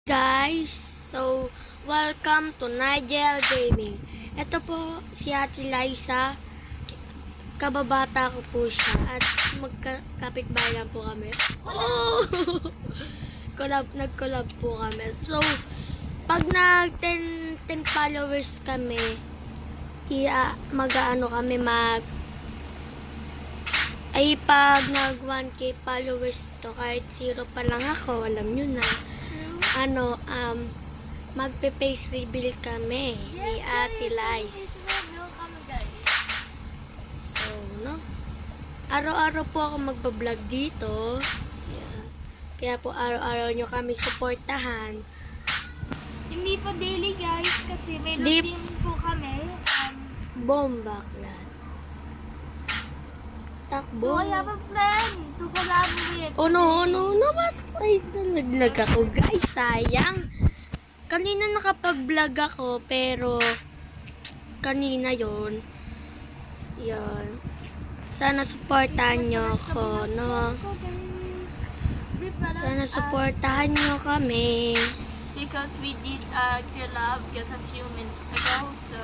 Guys, so welcome to Nigel Gaming. Ito po si Ate Liza. Kababata ko po siya at magkapit-bahay lang po kami. Oh! Nag-collab po kami. So, pag nag 10 followers kami, pag nag 1k followers to, kahit 0 pa lang ako, alam nyo na. Magpe-face reveal kami ni Ate Liza. So, araw-araw po ako magbablog dito. Yeah. Kaya po araw-araw nyo kami supportahan. Hindi po daily guys, kasi may routine po kami. Bomba class. Takbo. So I have a friend to collaborate. Oh no, mas ay nalaglag ako guys, sayang. Kanina nakapag-vlog ako pero kanina yon. Sana supportahan nyo ako, no? Sana supportahan nyo kami. Because we did collab just a few minutes ago. So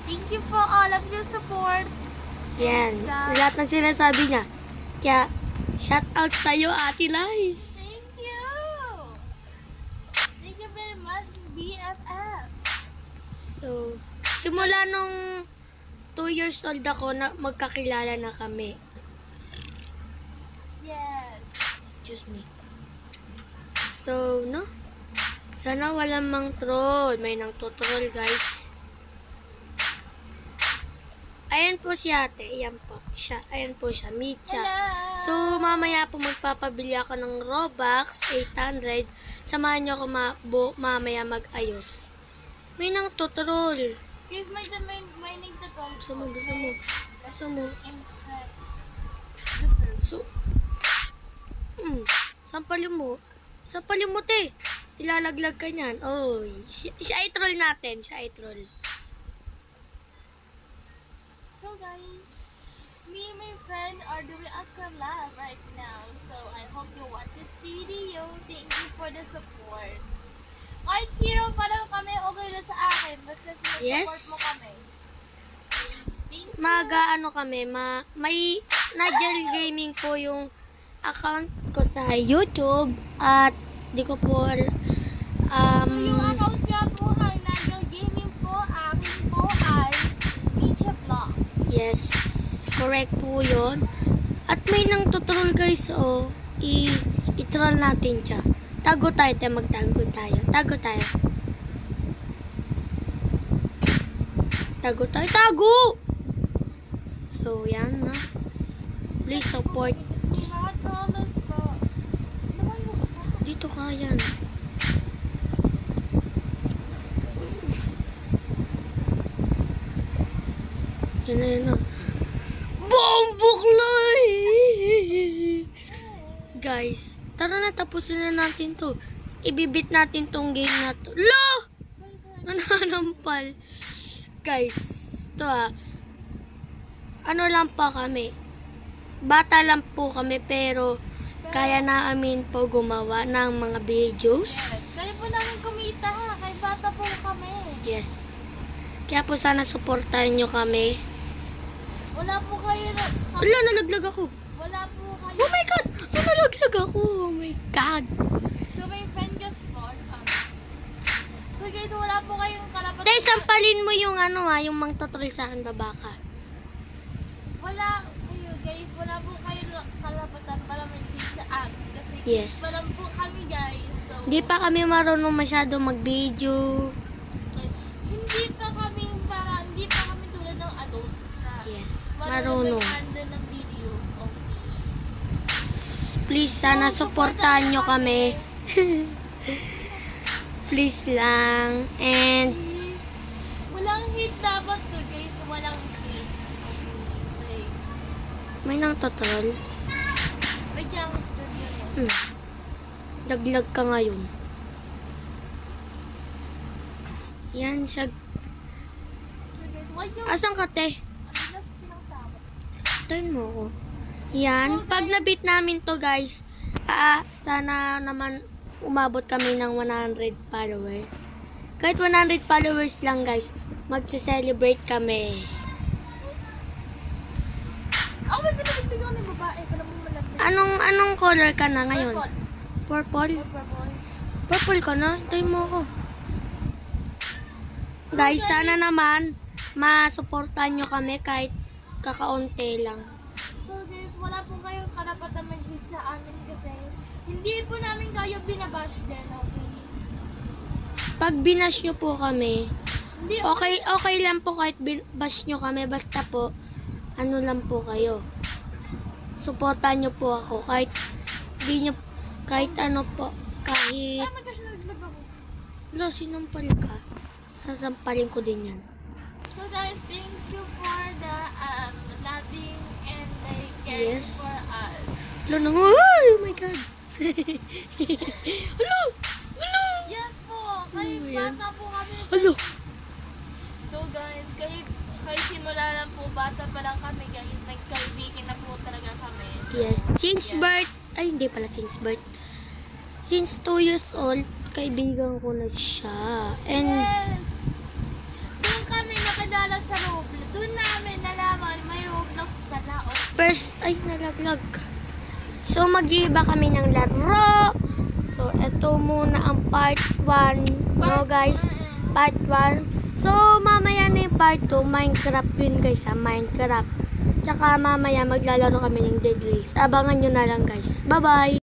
thank you for all of your support. Yan, lahat ng sinasabi niya. Kaya, shout out sa'yo, Ate Liza. Thank you. Thank you very much, BFF. So, simula nung 2 years old ako, magkakilala na kami. Yes. Excuse me. So, sana walang mang troll. May nang troll, guys. Ayan po si ate. Ayan po siya. Ayan po siya. Micha. Hello. So, mamaya po magpapabili ako ng Robux. 800. Samahan niyo ako mamaya mag-ayos. May nang tutrol. Guys, may nagtatrol. Gusto mo. Impress. So, sampalin mo, te. Ilalaglag ka niyan. Oy. Siya ay troll natin. So guys, me and my friend are doing a collab right now. So I hope you watch this video. Thank you for the support. Kahit 0 pa lang kami, okay na sa akin. Basta Yes. support mo kami. Please, thank you. May Nigel Gaming po yung account ko sa YouTube at di ko po Yung account niya po ay Nigel Gaming po. Akin po ay Micha Vlogs. yes, correct po yun. At may nang tutrol guys, i-troll natin siya. Tago tayo. So, yan na. Please support. Mga dollars po. Naman mo ka. Dito ka yan. Yan na. Bombuklay! Guys, tara na, tapusin na natin to. Ibibit natin tong game na to. Lo! Sorry. Nananampal. Guys, to ano lang pa kami. Bata lang po kami pero kaya namin po gumawa ng mga videos. Kaya po namin kumita ha. Kaya bata po kami. Yes. Kaya po sana supportahan nyo kami. Wala po kayo na... Wala, nalaglag ako. Wala po kayo. Oh my God! Nalaglag ako. Oh my God. So my friend just fought. So guys, wala po kayong karapatan. Tay, sampalin mo yung yung mangtotrol sa akin, babaka. Wala kayo guys. Wala po kayo karapatan para mag-video sa app. Kasi Yes. pa lang po kami guys. So, Hindi pa kami marunong masyado mag-video. hindi pa kami tulad ng adults na Yes, marunong marunong. mag-handle ng videos. Okay. Please, sana supportahan nyo kami. Please lang. And, Walang hate dapat to guys. Walang hate. Okay. may nang totrol. May siyang studio yan. Daglag ka ngayon. Yan siya. So guys, why yung... Asan ka, te? Ang bilas pinagtawag. Turn mo ko. Yan. So, Pag nabit namin to, guys, sana naman umabot kami ng 100 followers. Kahit 100 followers lang guys, magse-celebrate kami. Oh my God, nagtigaw ng babae. Para mo malapit. Anong color ka na ngayon? Purple? Purple. Purple ka na? Hintay mo ako. Guys, sana naman masuportahan nyo kami kahit kakaunti lang. So guys, wala po kayong karapatan mag-hate sa amin kasi hindi po namin kayo binabash din, okay? Pag binash nyo po kami, Hindi, okay lang po kahit bash nyo kami. Basta po, ano lang po kayo. Suportahan nyo po ako kahit di nyo, kahit ano po, kahit Tama kasi naglag ako. lo, sinampal ka. Sasampalin ko din yan. So guys, thank you for the loving and like caring Yes. for us. Lo nang, oh my god. Hello! Hello! Yes po, kahit Ano yan? bata po kami. Hello! So guys, kahit simula lang po, bata pa lang kami, kahit nagkaibigan na po talaga kami. So, Yes. Since yes. birth, ay hindi pala since birth. Since 2 years old, kaibigan ko na siya. And Yes! Doon kami nakadala sa Roblox. Doon namin nalaman may Roblox pala. Oh. first, ay nalaglag. So mag-iiba kami ng laro. So eto muna ang part 1. No guys, part 1. So mamaya na yung part 2, Minecraft yun guys ha, Minecraft. Tsaka mamaya maglalaro kami ng Dead Race. Abangan nyo na lang guys. Bye bye!